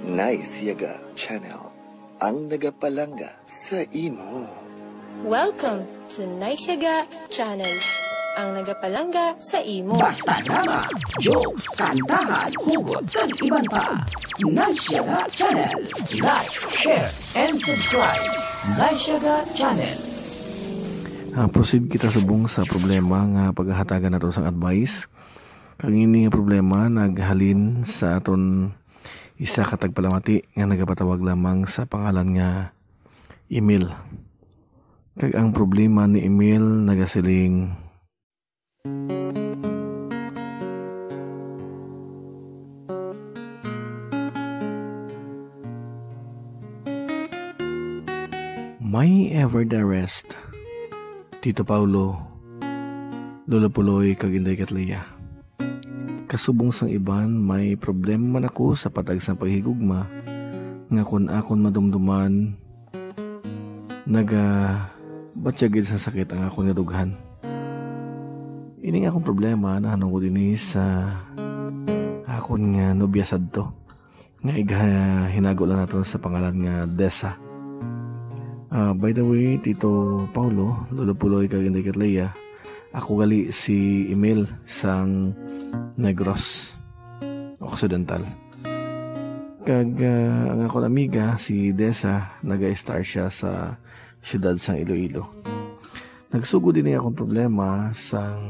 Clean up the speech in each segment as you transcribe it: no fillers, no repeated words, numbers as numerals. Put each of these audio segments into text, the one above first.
Nice Yaga Channel, ang nagapalanga sa imo. Welcome to Nice Yaga Channel, ang nagapalanga sa imo. Basta drama, jokes, kantahan, hugot, kag iban pa. Nice Yaga Channel. Like, share, and subscribe. Nice Yaga Channel. Proceed kita subong sa problema nga paghahatagan nato sang advice. Kang ini nga problema naghalin sa aton isa ka tagpalamati nga nagapatawag lamang sa pangalan nga Emil. Kag ang problema ni Emil nagasiling may ever the rest Tito Paulo, Lola Puloy kag Inday Katleya. Kasubong sang iban may problema man ako sa patag sa paghigugma nga kun akon madumduman batyagid sa sakit ang akong nadughan. Ini nga akong problema na hanong ko din sa akon nga nobya sadto nga hinago lang nato sa pangalan nga Desa. By the way, Tito Paulo, Lolo Puloy kag Inday Katleya, ako gali si Emil sang Negros Occidental. Kag ang akong amiga si Desa naga-star siya sa siyudad sang Iloilo. Nagsugod din akong problema sang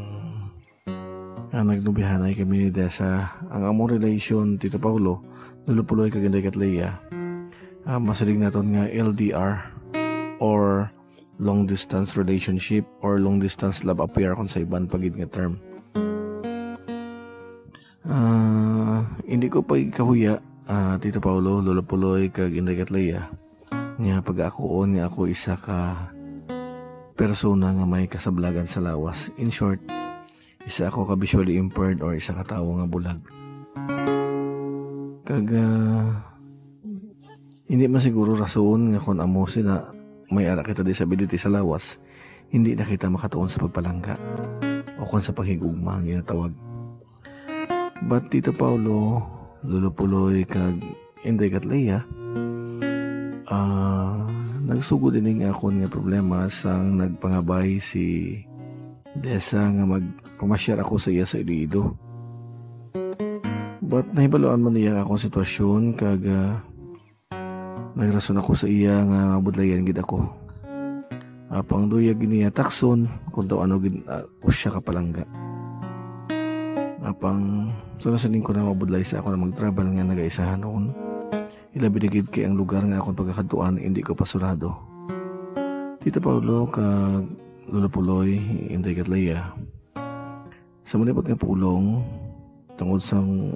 nagnubihanay kami ni Desa. Ang among relation, Tito Paulo, Lolo Puloy kag Inday Katleya, masalig naton nga LDR or long distance relationship or long distance love affair kung sa iban pagid nga term. Hindi ko pa ikahuya, Tito Paulo, Lolo Puloy kag Inday Katleya, nga pag akoon nga ako isa ka persona nga may kasablagan sa lawas. In short, isa ako ka visually impaired or isa ka tawo nga bulag. Kag hindi masiguro rason nga kung amo sila may ara kita disability sa lawas, hindi na kita makatuon sa pagpalangga o kung sa paghigugma ang ginatawag. But Tito Paulo, Lolo Puloy kag Inday Katleya, nagsugod din nga akon nga problema sang nagpangabay si Desa nga magpamasyar ako sa iya sa Iloilo. But nahibaluan man niya akong sitwasyon kag nagrason ako sa iya nga budlayan gid ako. Apang duya giniya takson kung daw ano gid siya kapalangga. Apang sarasanin ko na mabudlay sa ako na mag-travel nga nagaisahan noon. Ilabi na gid kay ang lugar nga akong pagkakadtuan hindi ko pasurado. Tito Paulo kag Lolo Puloy, Inday Katleya, sa manipot nga pulong tungod sang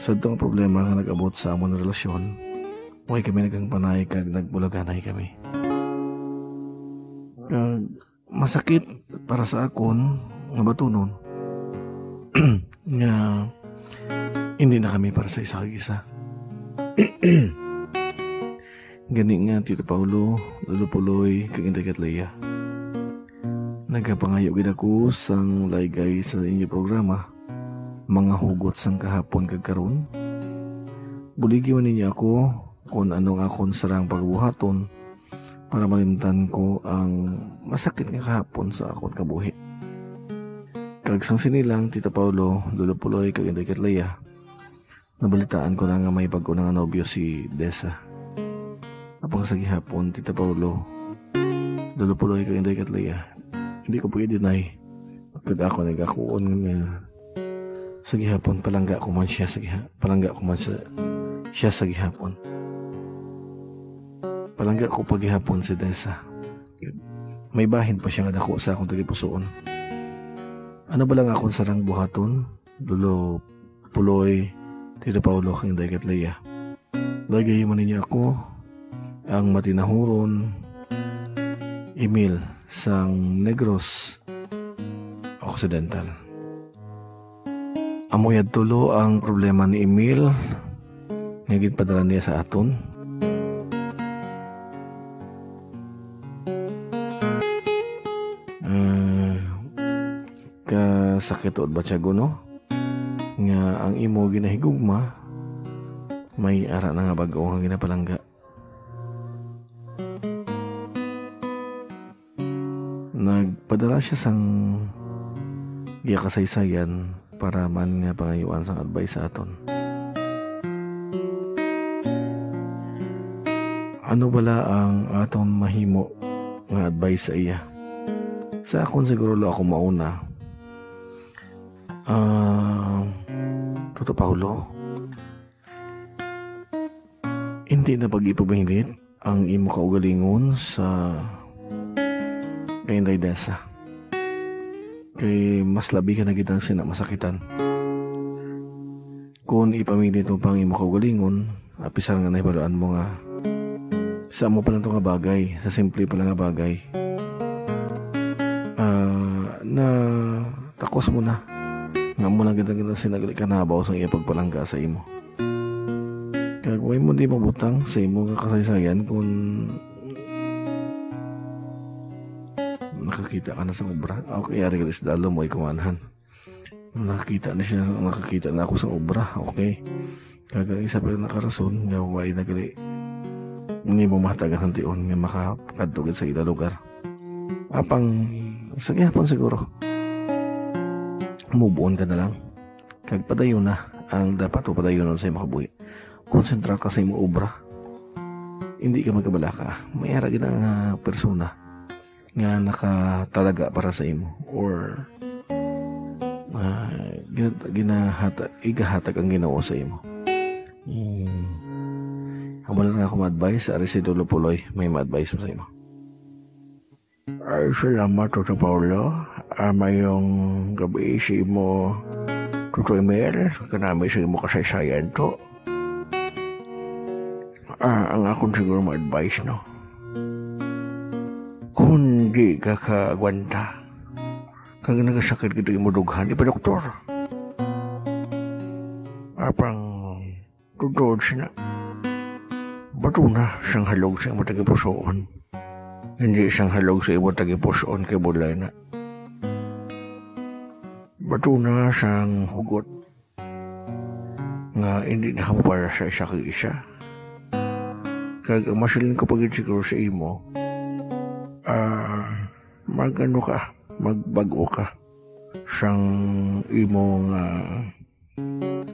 sadtong problema nga nag-abot sa amon relasyon, okay kami nagang panay kag nagbulaganay kami. Masakit para sa akon nga batunon nga hindi na kami para sa isa-isa. Gani nga Tito Paulo, Lolo Puloy kag Inday Katleya, nagapangayo gid ako sang laygay sa inyo programa, mga hugot sang kahapon kag karon. Buligi man ninyo ako kung anong akon sarang pagbuhaton para malimtan ko ang masakit nga kahapon sa akon kabuhi. Kag sang sinilang Tito Paulo, Lolo Puloy kag Inday Katleya, nabalitaan ko na nga may bago na nga nobyo si Desa. Apang sa gihapon, Tito Paulo, Lolo Puloy kag Inday Katleya, hindi ko pwede deny kag ako nagakuon nga sa gihapon palangga ko man siya sa gihapon. Palangga ko paghihapon si Desa. May bahin pa siya nga dako sa akong tagipusoon. Ano ba lang akong sarang buhaton, Lolo Puloy, Tito Paulo kang Inday Katleya. Lagay mo ninyo ako ang matinahuron Emil sang Negros Occidental. Amoyad tulo ang problema ni Emil ngagit padala niya sa aton. Kasakit o batyago no nga ang imo ginahigugma may ara na nga bago ang ginapalangga. Nagpadala siya sang giya kasaysayan para man nga pangayuan sang advice sa aton. Ano bala ang aton mahimo nga advice sa iya? Sa akon siguro ako mauna. Toto Paulo, hindi na pag-ipabahinit ang imo kaugalingon sa kainday desa. Kay mas labi ka na kitang sinamasakitan. Kung ipamilit mo pang imo kaugalingon, apisar nga nahibalaan mo nga sa mo pa lang ito nga bagay, sa simple pa lang nga bagay, na takos mo na nga mo na kita sinagali ka nabaw sa iya pagpalangga sa imo. Kagawin mo di mabutang sa imo nga kasaysayan kung nakakita ka na sa obra. Okay, ari galis dalo mo ikumanhan. Nakakita na ako sa obra. Okay. Kagawin isa pa nakarason nga way nagali hindi mo mahatagan ng tiyon nga makakadugid sa ila lugar. Apang sa gihapon siguro mubuon ka na lang. Kag padayon na ang dapat o padayon sa imo kabuhi. Konsentra ka sa imo obra. Hindi ka magkabala ka. May ara gid ang persona nga nakatalaga para sa imo or igahatag ang Ginoo sa imo. Hamala na ako ma-advise. Ari si Lolo Puloy may ma-advise mo sa imo. Ay, salamat Toto Paulo. Mayong gabi si mo Toto Emel. Kanami sa imo kasaysayan to. Ang akong siguro ma-advise, no? Kung di ka kagwanta, kag nagasakit kita imo dughan, ipa doktor. Apang tudod siya na. Bato na siyang halog sa imo tagipusoon. Hindi siyang halog sa imo tagipusoon kay bulay na. Bato na siyang hugot nga hindi na kamo para sa isa kag isa. Kag masilin ko pagid siguro sa imo, magano ka, magbago ka sang imong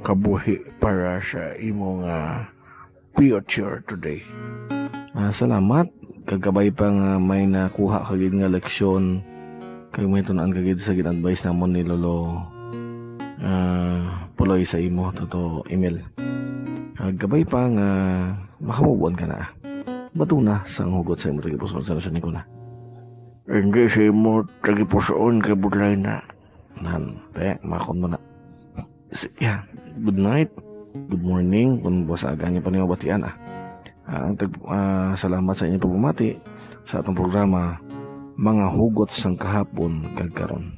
kabuhi para sa imong future today. Salamat. Kagabay pang may nakuha kagid nga leksyon kag may tunan kagid sa gin-advise namon ni Lolo Puloy sa imo Toto Emel. Kagabay pa nga makamubuan ka na. Bato na sang hugot sa imo tagipusoon sa nasan ko na. Hindi sa imo tagipusoon kay budlay na. Te, makon mo na. Yeah, good night. Good morning. Kung basa aga niya pa niyo batian salamat sa inyong pagbumati sa atong programa Mga Hugot sang Kahapon kag Karon.